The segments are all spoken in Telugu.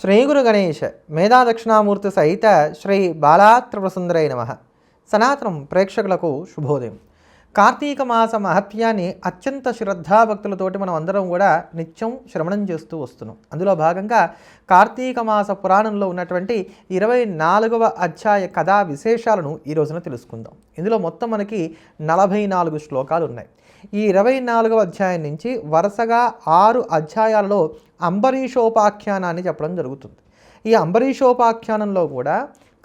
శ్రీ గురు గణేష మేధా దక్షిణామూర్తి సహిత శ్రీ బాలాత్రిపురసుందరై నమః. సనాతనం ప్రేక్షకులకు శుభోదయం. కార్తీక మాస మహత్యాన్ని అత్యంత శ్రద్ధాభక్తులతోటి మనం అందరం కూడా నిత్యం శ్రవణం చేస్తూ వస్తున్నాం. అందులో భాగంగా కార్తీక మాస పురాణంలో ఉన్నటువంటి 24వ అధ్యాయ కథా విశేషాలను ఈ రోజున తెలుసుకుందాం. ఇందులో మొత్తం మనకి 44 శ్లోకాలు ఉన్నాయి. ఈ 24వ అధ్యాయం నుంచి వరుసగా 6 అధ్యాయాలలో అంబరీషోపాఖ్యానాన్ని చెప్పడం జరుగుతుంది. ఈ అంబరీషోపాఖ్యానంలో కూడా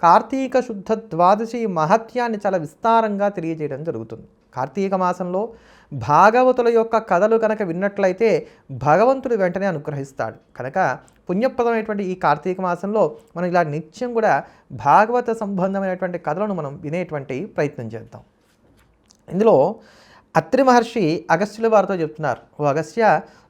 కార్తీక శుద్ధ ద్వాదశి మహత్యాన్ని చాలా విస్తారంగా తెలియజేయడం జరుగుతుంది. కార్తీక మాసంలో భాగవతుల యొక్క కథలు కనుక విన్నట్లయితే భగవంతుడు వెంటనే అనుగ్రహిస్తాడు. కనుక పుణ్యప్రదమైనటువంటి ఈ కార్తీక మాసంలో మనం ఇలా నిత్యం కూడా భాగవత సంబంధమైనటువంటి కథలను మనం వినేటువంటి ప్రయత్నం చేద్దాం. ఇందులో అత్రి మహర్షి అగస్త్యుల వారితో చెప్తున్నారు, ఓ అగస్త్య,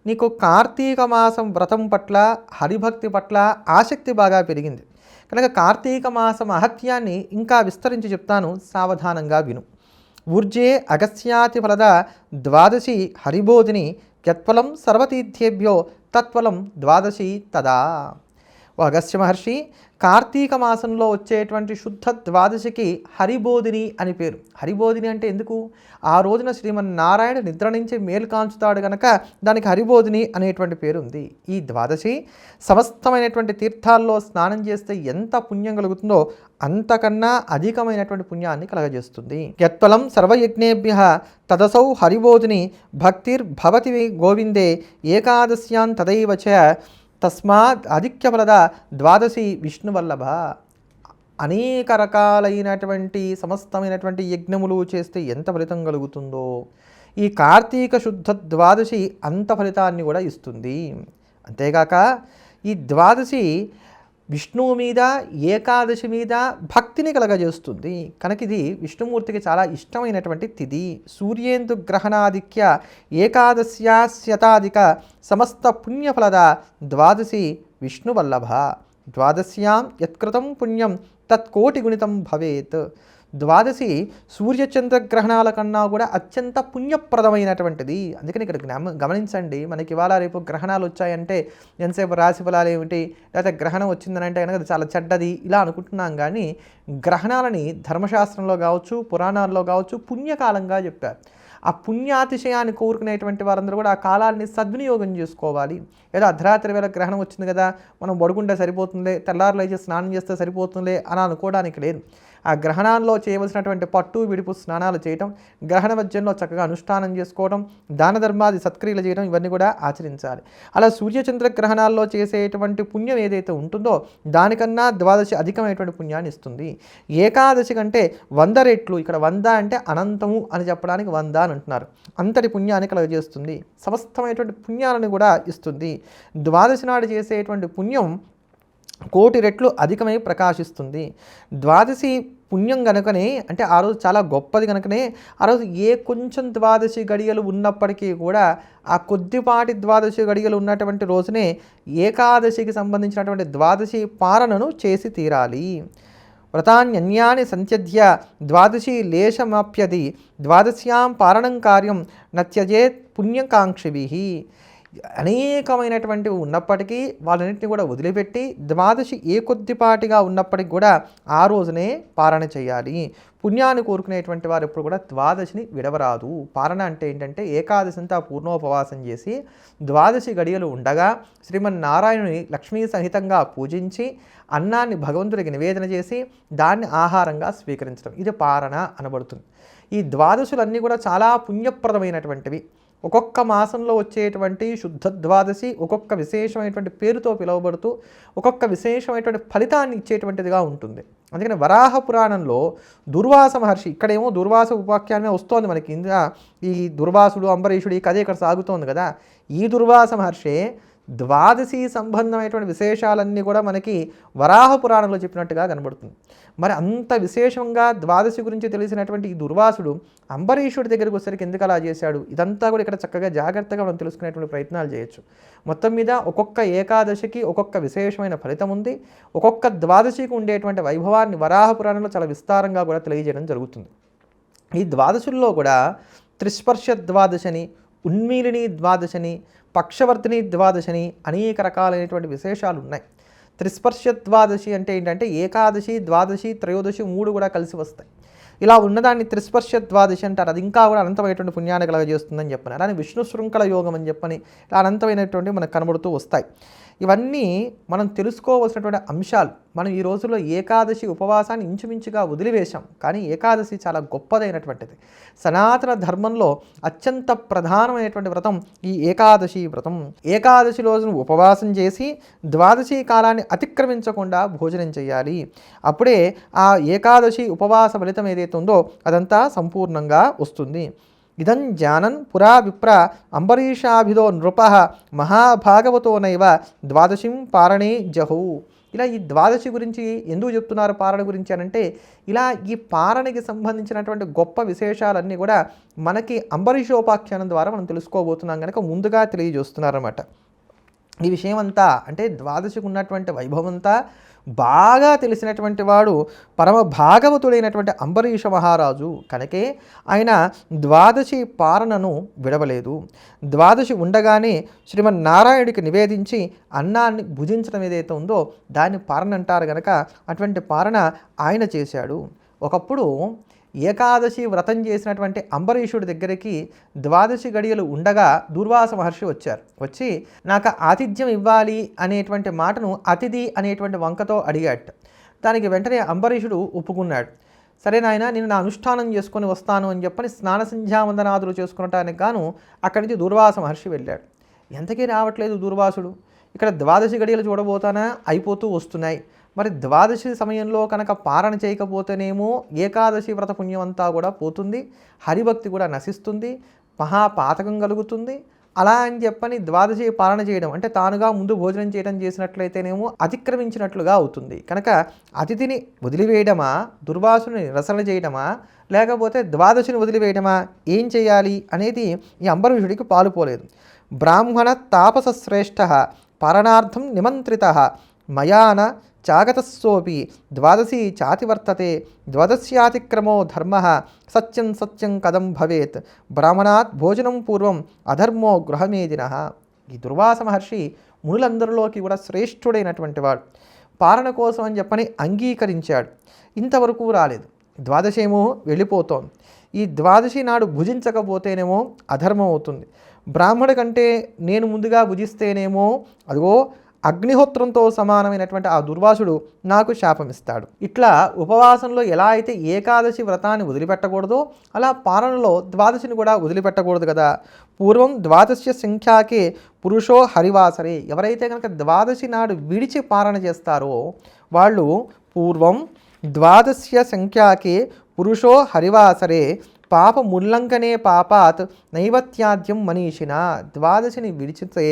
నీకు కార్తీక మాసం వ్రతం పట్ల హరిభక్తి పట్ల ఆసక్తి బాగా పెరిగింది కనుక కార్తీక మాస మహత్యాన్ని ఇంకా విస్తరించి చెప్తాను, సావధానంగా విను. ఊర్జే అగస్త్యాతి ఫలద ద్వాదశి హరిబోధిని యత్ఫలం సర్వతీర్థేభ్యో తత్ఫలం ద్వాదశి తదా. ఓ అగస్త్య మహర్షి, కార్తీక మాసంలో వచ్చేటువంటి శుద్ధ ద్వాదశికి హరిబోధిని అని పేరు. హరిబోధిని అంటే ఎందుకు? ఆ రోజున శ్రీమన్నారాయణ నిద్ర నుంచి మేలు కాంచుతాడు కనుక దానికి హరిబోధిని అనేటువంటి పేరు ఉంది. ఈ ద్వాదశి సమస్తమైనటువంటి తీర్థాల్లో స్నానం చేస్తే ఎంత పుణ్యం కలుగుతుందో అంతకన్నా అధికమైనటువంటి పుణ్యాన్ని కలగజేస్తుంది. యత్ఫలం సర్వయజ్ఞేభ్య తదసౌ హరిబోధిని భక్తిర్భవతి గోవిందే ఏకాదశ్యాం తదైవ చ తస్మాత్ ఆధిక్యఫలద ద్వాదశి విష్ణువల్లభ. అనేక రకాలైనటువంటి సమస్తమైనటువంటి యజ్ఞములు చేస్తే ఎంత ఫలితం కలుగుతుందో ఈ కార్తీక శుద్ధ ద్వాదశి అంత ఫలితాన్ని కూడా ఇస్తుంది. అంతేగాక ఈ ద్వాదశి విష్ణువు మీద ఏకాదశి మీద భక్తిని కలగజేస్తుంది కనుక ఇది విష్ణుమూర్తికి చాలా ఇష్టమైనటువంటి తిథి. సూర్యేందు గ్రహణాధిక్య ఏకాదశ్యాస్యతాధిక సమస్త పుణ్యఫలద ద్వాదశి విష్ణువల్లభ. ద్వాదశ్యాం యత్కృతం పుణ్యం తత్కోటి గుణితం భవేత్. ద్వాదశి సూర్యచంద్రగ్రహణాల కన్నా కూడా అత్యంత పుణ్యప్రదమైనటువంటిది. అందుకని ఇక్కడ గమనించండి, మనకి ఇవాళ రేపు గ్రహణాలు వచ్చాయంటే ఎంతసేపు రాశి ఫలాలు ఏమిటి, లేకపోతే గ్రహణం వచ్చిందని అంటే కనుక అది చాలా చెడ్డది ఇలా అనుకుంటున్నాం. కానీ గ్రహణాలని ధర్మశాస్త్రంలో కావచ్చు పురాణాల్లో కావచ్చు పుణ్యకాలంగా చెప్పారు. ఆ పుణ్యాతిశయాన్ని కోరుకునేటువంటి వారందరూ కూడా ఆ కాలాన్ని సద్వినియోగం చేసుకోవాలి. ఏదో అర్ధరాత్రి వేళ గ్రహణం వచ్చింది కదా మనం పడుకుంటే సరిపోతుందిలే, తెల్లారులు అయితే స్నానం చేస్తే సరిపోతుందిలే అని అనుకోవడానికి లేదు. ఆ గ్రహణాల్లో చేయవలసినటువంటి పట్టు విడుపు స్నానాలు చేయటం, గ్రహణ మధ్యంలో చక్కగా అనుష్ఠానం చేసుకోవడం, దాన ధర్మాది సత్క్రియలు చేయడం, ఇవన్నీ కూడా ఆచరించాలి. అలా సూర్యచంద్ర గ్రహణాల్లో చేసేటువంటి పుణ్యం ఏదైతే ఉంటుందో దానికన్నా ద్వాదశి అధికమైనటువంటి పుణ్యాన్ని ఇస్తుంది. ఏకాదశి కంటే 100 రెట్లు, ఇక్కడ 100 అంటే అనంతము అని చెప్పడానికి 100 అని అంటున్నారు, అంతటి పుణ్యాన్ని కలుగజేస్తుంది. సమస్తమైనటువంటి పుణ్యాలను కూడా ఇస్తుంది. ద్వాదశి నాడు చేసేటువంటి పుణ్యం 1,000,000 రెట్లు అధికమై ప్రకాశిస్తుంది. ద్వాదశి పుణ్యం కనుకనే అంటే ఆ రోజు చాలా గొప్పది కనుకనే ఆ రోజు ఏ కొంచెం ద్వాదశి గడియలు ఉన్నప్పటికీ కూడా ఆ కొద్దిపాటి ద్వాదశి గడియలు ఉన్నటువంటి రోజునే ఏకాదశికి సంబంధించినటువంటి ద్వాదశి పారణను చేసి తీరాలి. వ్రతాన్యన్యాని సంత్యజ్య ద్వాదశి లేశమాప్యది ద్వాదశ్యాం పారణం కార్యం నత్యజేత్ పుణ్యకాంక్షిభిః. అనేకమైనటువంటివి ఉన్నప్పటికీ వాళ్ళన్నింటినీ కూడా వదిలిపెట్టి ద్వాదశి ఏ కొద్దిపాటిగా ఉన్నప్పటికీ కూడా ఆ రోజునే పారణ చేయాలి. పుణ్యాన్ని కోరుకునేటువంటి వారు ఎప్పుడు కూడా ద్వాదశిని విడవరాదు. పారణ అంటే ఏంటంటే ఏకాదశి అంతా పూర్ణోపవాసం చేసి ద్వాదశి గడియలు ఉండగా శ్రీమన్నారాయణుని లక్ష్మీ సహితంగా పూజించి అన్నాన్ని భగవంతుడికి నివేదన చేసి దాన్ని ఆహారంగా స్వీకరించడం, ఇది పారణ అనబడుతుంది. ఈ ద్వాదశులన్నీ కూడా చాలా పుణ్యప్రదమైనటువంటివి. ఒక్కొక్క మాసంలో వచ్చేటువంటి శుద్ధ ద్వాదశి ఒక్కొక్క విశేషమైనటువంటి పేరుతో పిలువబడుతూ ఒక్కొక్క విశేషమైనటువంటి ఫలితాన్ని ఇచ్చేటువంటిదిగా ఉంటుంది. అందుకని వరాహ పురాణంలో దుర్వాస మహర్షి, ఇక్కడేమో దుర్వాస ఉపాఖ్యానమే వస్తోంది మనకి, ఇంకా ఈ దుర్వాసుడు అంబరీషుడు ఈ కథ ఇక్కడ సాగుతోంది కదా. ఈ దుర్వాస మహర్షి ద్వాదశి సంబంధమైనటువంటి విశేషాలన్నీ కూడా మనకి వరాహ పురాణంలో చెప్పినట్టుగా కనబడుతుంది. మరి అంత విశేషంగా ద్వాదశి గురించి తెలిసినటువంటి ఈ దుర్వాసుడు అంబరీషుడి దగ్గరికి వచ్చేసరికి ఎందుకు అలా చేశాడు, ఇదంతా కూడా ఇక్కడ చక్కగా జాగ్రత్తగా మనం తెలుసుకునేటువంటి ప్రయత్నాలు చేయొచ్చు. మొత్తం మీద ఒక్కొక్క ఏకాదశికి ఒక్కొక్క విశేషమైన ఫలితం ఉంది. ఒక్కొక్క ద్వాదశికి ఉండేటువంటి వైభవాన్ని వరాహ పురాణంలో చాలా విస్తారంగా కూడా తెలియజేయడం జరుగుతుంది. ఈ ద్వాదశుల్లో కూడా త్రిస్పర్శ ద్వాదశని, ఉన్మీలిని ద్వాదశని, పక్షవర్తిని ద్వాదశని అనేక రకాలైనటువంటి విశేషాలు ఉన్నాయి. త్రిస్పర్శ ద్వాదశి అంటే ఏంటంటే ఏకాదశి, ద్వాదశి, త్రయోదశి 3 కూడా కలిసి వస్తాయి. ఇలా ఉన్నదాన్ని త్రిస్పర్శ ద్వాదశి అంటారు. అది ఇంకా కూడా అనంతమైనటువంటి పుణ్యాన్ని కలగజేస్తుందని చెప్పని, అలానే విష్ణు శృంఖల యోగం అని చెప్పని ఇలా అనంతమైనటువంటి మనకు కనబడుతూ వస్తాయి. ఇవన్నీ మనం తెలుసుకోవాల్సినటువంటి అంశాలు. మనం ఈ రోజుల్లో ఏకాదశి ఉపవాసాన్ని ఇంచుమించుగా వదిలివేశాం, కానీ ఏకాదశి చాలా గొప్పదైనటువంటిది. సనాతన ధర్మంలో అత్యంత ప్రధానమైనటువంటి వ్రతం ఈ ఏకాదశి వ్రతం. ఏకాదశి రోజున ఉపవాసం చేసి ద్వాదశి కాలాన్ని అతిక్రమించకుండా భోజనం చేయాలి. అప్పుడే ఆ ఏకాదశి ఉపవాస ఫలితం ఏదైతే ఉందో అదంతా సంపూర్ణంగా వస్తుంది. ఇదం జానన్ పురా విప్ర అంబరీషాభిదో నృప మహాభాగవతోనైవ ద్వాదశిం పారణే జహు. ఇలా ఈ ద్వాదశి గురించి ఎందుకు చెప్తున్నారు, పారణ గురించి అనంటే, ఇలా ఈ పారణకి సంబంధించినటువంటి గొప్ప విశేషాలన్నీ కూడా మనకి అంబరీషోపాఖ్యానం ద్వారా మనం తెలుసుకోబోతున్నాం కనుక ముందుగా తెలియజేస్తున్నారన్నమాట. ఈ విషయం అంతా అంటే ద్వాదశికి ఉన్నటువంటి వైభవం అంతా బాగా తెలిసినటువంటి వాడు పరమ భాగవతుడైనటువంటి అంబరీష మహారాజు. కనుకే ఆయన ద్వాదశి పారణను విడవలేదు. ద్వాదశి ఉండగానే శ్రీమన్నారాయణుడికి నివేదించి అన్నాన్ని భుజించడం ఏదైతే ఉందో దాన్ని పారణ అంటారు కనుక అటువంటి పారణ ఆయన చేశాడు. ఒకప్పుడు ఏకాదశి వ్రతం చేసినటువంటి అంబరీషుడి దగ్గరికి ద్వాదశి గడియలు ఉండగా దూర్వాస మహర్షి వచ్చారు. వచ్చి నాకు ఆతిథ్యం ఇవ్వాలి అనేటువంటి మాటను అతిథి అనేటువంటి వంకతో అడిగాడు. దానికి వెంటనే అంబరీషుడు ఒప్పుకున్నాడు. సరే నాయన, నేను నా అనుష్ఠానం చేసుకొని వస్తాను అని చెప్పని స్నాన సంధ్యావందనాదులు చేసుకునటానికి గాను అక్కడి నుంచి దూర్వాస మహర్షి వెళ్ళాడు. ఎంతకీ రావట్లేదు దూర్వాసుడు. ఇక్కడ ద్వాదశి గడియలు చూడబోతానా అయిపోతూ వస్తున్నాయి. మరి ద్వాదశి సమయంలో కనుక పారణ చేయకపోతేనేమో ఏకాదశి వ్రత పుణ్యం అంతా కూడా పోతుంది, హరిభక్తి కూడా నశిస్తుంది, మహాపాతకం కలుగుతుంది. అలా అని చెప్పని ద్వాదశి పాలన చేయడం అంటే తానుగా ముందు భోజనం చేయడం చేసినట్లయితేనేమో అతిక్రమించినట్లుగా అవుతుంది. కనుక అతిథిని వదిలివేయడమా, దుర్వాసుని నిరసన చేయడమా, లేకపోతే ద్వాదశిని వదిలివేయడమా, ఏం చేయాలి అనేది ఈ అంబరీషుడికి పాలుపోలేదు. బ్రాహ్మణ తాపస శ్రేష్ఠ పారణార్థం నిమంత్రిత మయాన చాగతస్సోపి ద్వాదశీ చాతివర్తతే ద్వాదశ్యాతిక్రమో ధర్మ సత్యం సత్యం కథం భవేత్ బ్రాహ్మణాత్ భోజనం పూర్వం అధర్మో గృహమేదిన. ఈ దుర్వాస మహర్షి మునులందరిలోకి కూడా శ్రేష్ఠుడైనటువంటి వాడు. పాలన కోసం అని చెప్పని అంగీకరించాడు. ఇంతవరకు రాలేదు. ద్వాదశేమో వెళ్ళిపోతోంది. ఈ ద్వాదశి నాడు భుజించకపోతేనేమో అధర్మం అవుతుంది. బ్రాహ్మణ కంటే నేను ముందుగా భుజిస్తేనేమో అదిగో అగ్నిహోత్రంతో సమానమైనటువంటి ఆ దుర్వాసుడు నాకు శాపమిస్తాడు. ఇట్లా ఉపవాసంలో ఎలా అయితే ఏకాదశి వ్రతాన్ని వదిలిపెట్టకూడదో అలా పాలనలో ద్వాదశిని కూడా వదిలిపెట్టకూడదు కదా. పూర్వం ద్వాదశ సంఖ్యాకే పురుషో హరివాసరే. ఎవరైతే కనుక ద్వాదశి నాడు విడిచి పాలన చేస్తారో వాళ్ళు పూర్వం ద్వాదశ సంఖ్యాకే పురుషో హరివాసరే పాప ముల్లంకనే పాపాత్ నైవత్యాద్యం మనీషిన. ద్వాదశిని విడిచితే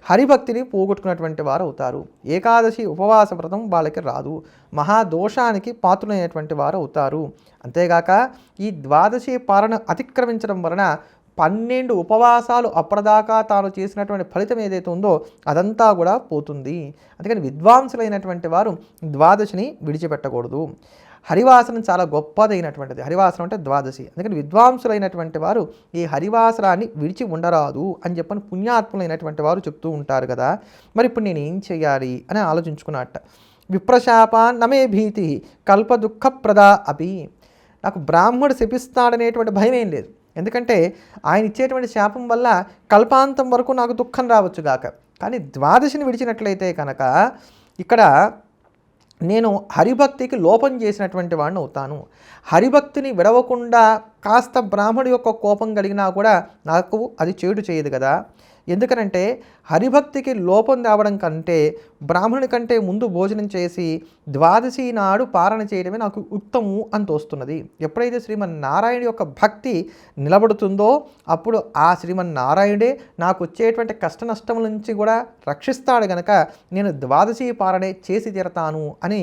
హరిభక్తిని పోగొట్టుకున్నటువంటి వారు అవుతారు. ఏకాదశి ఉపవాస వ్రతం వాళ్ళకి రాదు, మహాదోషానికి పాత్రులైనటువంటి వారు అవుతారు. అంతేగాక ఈ ద్వాదశి పాలన అతిక్రమించడం వలన 12 ఉపవాసాలు అప్పటిదాకా తాను చేసినటువంటి ఫలితం ఏదైతే ఉందో అదంతా కూడా పోతుంది. అందుకని విద్వాంసులైనటువంటి వారు ద్వాదశిని విడిచిపెట్టకూడదు. హరివాసనం చాలా గొప్పదైనటువంటిది. హరివాసనం అంటే ద్వాదశి. అందుకని విద్వాంసులైనటువంటి వారు ఈ హరివాసనాన్ని విడిచి ఉండరాదు అని చెప్పని పుణ్యాత్ములైనటువంటి వారు చెప్తూ ఉంటారు కదా. మరి ఇప్పుడు నేను ఏం చేయాలి అని ఆలోచించుకున్నట్ట. విప్రశాపాన్ నమే భీతి కల్ప దుఃఖప్రదా అపి. నాకు బ్రాహ్మడు శపిస్తాడనేటువంటి భయం ఏం లేదు. ఎందుకంటే ఆయన ఇచ్చేటువంటి శాపం వల్ల కల్పాంతం వరకు నాకు దుఃఖం రావచ్చు గాక. కానీ ద్వాదశిని విడిచినట్లయితే కనుక ఇక్కడ నేను హరిభక్తికి లోపం చేసినటువంటి వాడిని అవుతాను. హరిభక్తిని విడవకుండా కాస్త బ్రాహ్మణుడి యొక్క కోపం కలిగినా కూడా నాకు అది చేటు చేయదు కదా. ఎందుకనంటే హరిభక్తికి లోపం రావడం కంటే బ్రాహ్మణుని కంటే ముందు భోజనం చేసి ద్వాదశి నాడు పారణ చేయడమే నాకు ఉత్తము అని తోస్తున్నది. ఎప్పుడైతే శ్రీమన్నారాయణ యొక్క భక్తి నిలబడుతుందో అప్పుడు ఆ శ్రీమన్నారాయణుడే నాకు వచ్చేటువంటి కష్ట నష్టముల నుంచి కూడా రక్షిస్తాడు గనక నేను ద్వాదశి పారణే చేసి తీరతాను అని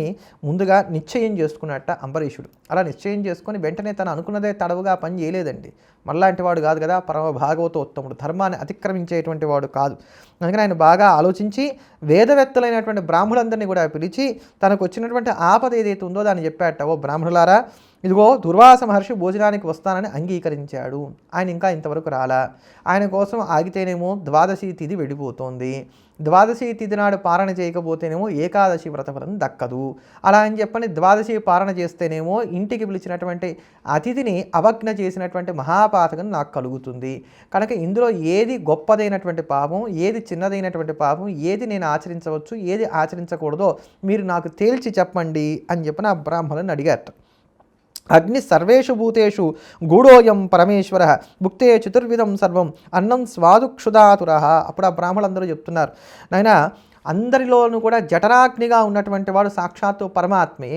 ముందుగా నిశ్చయం చేసుకున్నట్ట అంబరీషుడు. అలా నిశ్చయం చేసుకొని వెంటనే తను అనుకున్నదే తడవుగా పని చేయలేదండి. మళ్ళాంటి వాడు కాదు కదా, పరమ భాగవతోత్తముడు, ధర్మాన్ని అతిక్రమించేటువంటి వాడు కాదు. అందుకని ఆయన బాగా ఆలోచించి వేదవేత్తలైనటువంటి బ్రాహ్మణులందరినీ కూడా పిలిచి తనకు వచ్చినటువంటి ఆపద ఏదైతే ఉందో దాన్ని చెప్పాట. ఓ బ్రాహ్మణులారా, ఇదిగో దుర్వాస మహర్షి భోజనానికి వస్తానని అంగీకరించాడు, ఆయన ఇంకా ఇంతవరకు రాలా, ఆయన కోసం ఆగితేనేమో ద్వాదశి తిథి వెళ్ళిపోతుంది, ద్వాదశి తిథి నాడు పారణ చేయకపోతేనేమో ఏకాదశి వ్రతఫలం దక్కదు, అలా అని చెప్పని ద్వాదశి పారణ చేస్తేనేమో ఇంటికి పిలిచినటువంటి అతిథిని అవజ్ఞ చేసినటువంటి మహాపాతకం నాకు కలుగుతుంది. కనుక ఇందులో ఏది గొప్పదైనటువంటి పాపం, ఏది చిన్నదైనటువంటి పాపం, ఏది నేను ఆచరించవచ్చు, ఏది ఆచరించకూడదో మీరు నాకు తేల్చి చెప్పండి అని చెప్పి ఆ బ్రాహ్మణుని అడిగారట. అగ్ని సర్వేషు భూతేషు గూఢోయం పరమేశ్వర భుక్తే చతుర్విధం సర్వం అన్నం స్వాదుక్షుధాతుర. అప్పుడు ఆ బ్రాహ్మణులందరూ చెప్తున్నారు, నాయనా అందరిలోనూ కూడా జఠరాగ్నిగా ఉన్నటువంటి వాడు సాక్షాత్తు పరమాత్మే.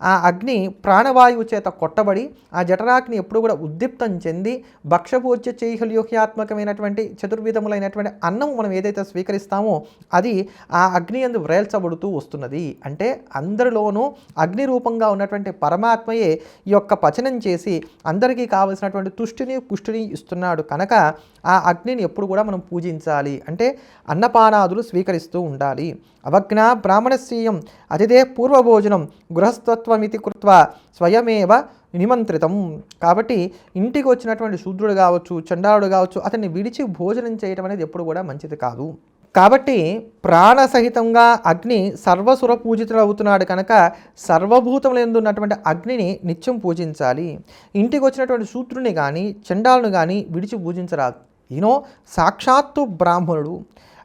ఆ అగ్ని ప్రాణవాయువు చేత కొట్టబడి ఆ జఠరాగ్ని ఎప్పుడు కూడా ఉద్దీప్తం చెంది భక్షభోజ్య చైహల్యోహ్యాత్మకమైనటువంటి చతుర్విధములైనటువంటి అన్నం మనం ఏదైతే స్వీకరిస్తామో అది ఆ అగ్ని యందు వ్రేల్చబడుతూ వస్తున్నది. అంటే అందరిలోనూ అగ్ని రూపంగా ఉన్నటువంటి పరమాత్మయే ఈ యొక్క పచనం చేసి అందరికీ కావలసినటువంటి తుష్టిని పుష్టిని ఇస్తున్నాడు. కనుక ఆ అగ్నిని ఎప్పుడు కూడా మనం పూజించాలి, అంటే అన్నపానాదులు స్వీకరిస్తూ ఉండాలి. అవజ్ఞ బ్రాహ్మణస్యయం అతిథే పూర్వభోజనం గృహస్థత్వమితి కృత్వా స్వయమేవ నిమంత్రితం. కాబట్టి ఇంటికి వచ్చినటువంటి శూద్రుడు కావచ్చు, చండాలుడు కావచ్చు, అతన్ని విడిచి భోజనం చేయడం అనేది ఎప్పుడు కూడా మంచిది కాదు. కాబట్టి ప్రాణసహితంగా అగ్ని సర్వసుర పూజితుడు అవుతున్నాడు కనుక సర్వభూతములందు ఉన్నటువంటి అగ్నిని నిత్యం పూజించాలి. ఇంటికి వచ్చినటువంటి శూద్రుని కానీ చండాలుని కానీ విడిచి పూజించరాదు. ఈయనో సాక్షాత్తు బ్రాహ్మణుడు,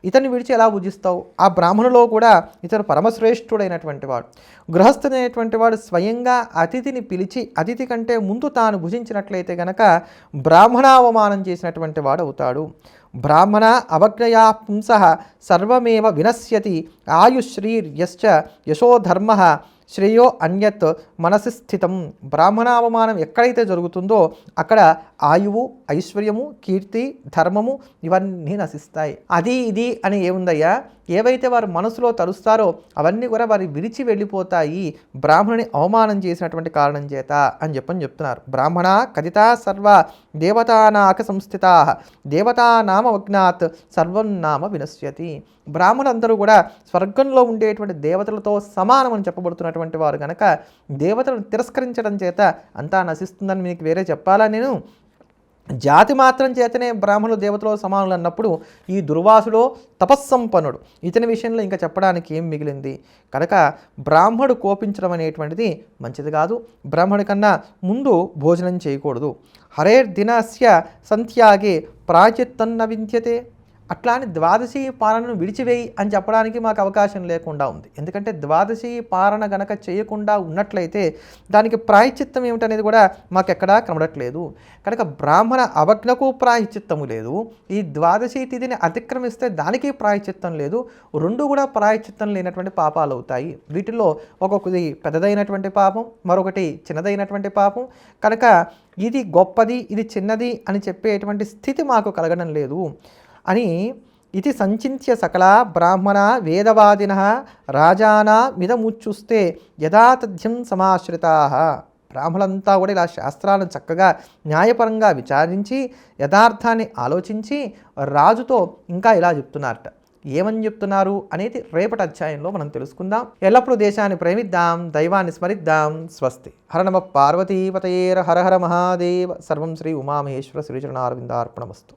ఇతన్ని విడిచి ఎలా పూజిస్తావు? ఆ బ్రాహ్మణులో కూడా ఇతను పరమశ్రేష్ఠుడైనటువంటి వాడు, గృహస్థుడైనటువంటి వాడు స్వయంగా అతిథిని పిలిచి అతిథి కంటే ముందు తాను భుజించినట్లయితే గనక బ్రాహ్మణావమానం చేసినటువంటి వాడు అవుతాడు. బ్రాహ్మణ అవజ్ఞయా పుంసః సర్వమేవ వినశ్యతి ఆయుశ్రీర్యశ్చ యశోధర్మ శ్రేయో అన్యత్ మనసి స్థితం. బ్రాహ్మణావమానం ఎక్కడైతే జరుగుతుందో అక్కడ ఆయువు, ఐశ్వర్యము, కీర్తి, ధర్మము ఇవన్నీ నశిస్తాయి. అది ఇది అని ఏముందయ్యా, ఏవైతే వారు మనసులో తలుస్తారో అవన్నీ కూడా వారి విడిచి వెళ్ళిపోతాయి బ్రాహ్మణుని అవమానం చేసినటువంటి కారణం చేత అని చెప్తున్నారు. బ్రాహ్మణ కథితా సర్వ దేవతానాక సంస్థితా దేవతానామ వజ్ఞాత్ సర్వం నామ వినశ్యతి. బ్రాహ్మణులందరూ కూడా స్వర్గంలో ఉండేటువంటి దేవతలతో సమానమని చెప్పబడుతున్నటువంటి వారు కనుక దేవతలను తిరస్కరించడం చేత అంతా నశిస్తుందని మీకు వేరే చెప్పాలా? నేను జాతి మాత్రం చేతనే బ్రాహ్మణులు దేవతలో సమానులు అన్నప్పుడు ఈ దుర్వాసుడో తపస్సంపన్నుడు, ఇతని విషయంలో ఇంకా చెప్పడానికి ఏం మిగిలింది? కనుక బ్రాహ్మడు కోపించడం అనేటువంటిది మంచిది కాదు. బ్రాహ్మణి కన్నా ముందు భోజనం చేయకూడదు. హరేర్ దినస్య సంత్యాగే ప్రాచిత్తన్న విద్యతే. అట్లా అని ద్వాదశి పారణను విడిచివేయి అని చెప్పడానికి మాకు అవకాశం లేకుండా ఉంది. ఎందుకంటే ద్వాదశి పారణ గనక చేయకుండా ఉన్నట్లయితే దానికి ప్రాయశ్చిత్తం ఏమిటనేది కూడా మాకు ఎక్కడా కనబడట్లేదు. కనుక బ్రాహ్మణ అవజ్ఞకు ప్రాయశ్చిత్తము లేదు, ఈ ద్వాదశి తిథిని అతిక్రమిస్తే దానికి ప్రాయశ్చిత్తం లేదు. రెండు కూడా ప్రాయశ్చిత్తం లేనటువంటి పాపాలు అవుతాయి. వీటిల్లో ఒక్కొక్కటి పెద్దదైనటువంటి పాపం, మరొకటి చిన్నదైనటువంటి పాపం. కనుక ఇది గొప్పది, ఇది చిన్నది అని చెప్పేటువంటి స్థితి మాకు కలగడం లేదు అని ఇది సంచింత్య సకల బ్రాహ్మణ వేదవాదిన రాజానా మిదముచ్చుస్తే యథాతథ్యం సమాశ్రితా. బ్రాహ్మణులంతా కూడా ఇలా శాస్త్రాలను చక్కగా న్యాయపరంగా విచారించి యథార్థాన్ని ఆలోచించి రాజుతో ఇంకా ఇలా చెప్తున్నారట. ఏమని చెప్తున్నారు అనేది రేపటి అధ్యాయంలో మనం తెలుసుకుందాం. ఎల్లప్పుడూ దేశాన్ని ప్రేమిద్దాం, దైవాన్ని స్మరిద్దాం. స్వస్తి. హర నమ పార్వతీపతయేర్ హర హర మహాదేవ. సర్వం శ్రీ ఉమామహేశ్వర శ్రీచరణారవిందార్పణమస్తు.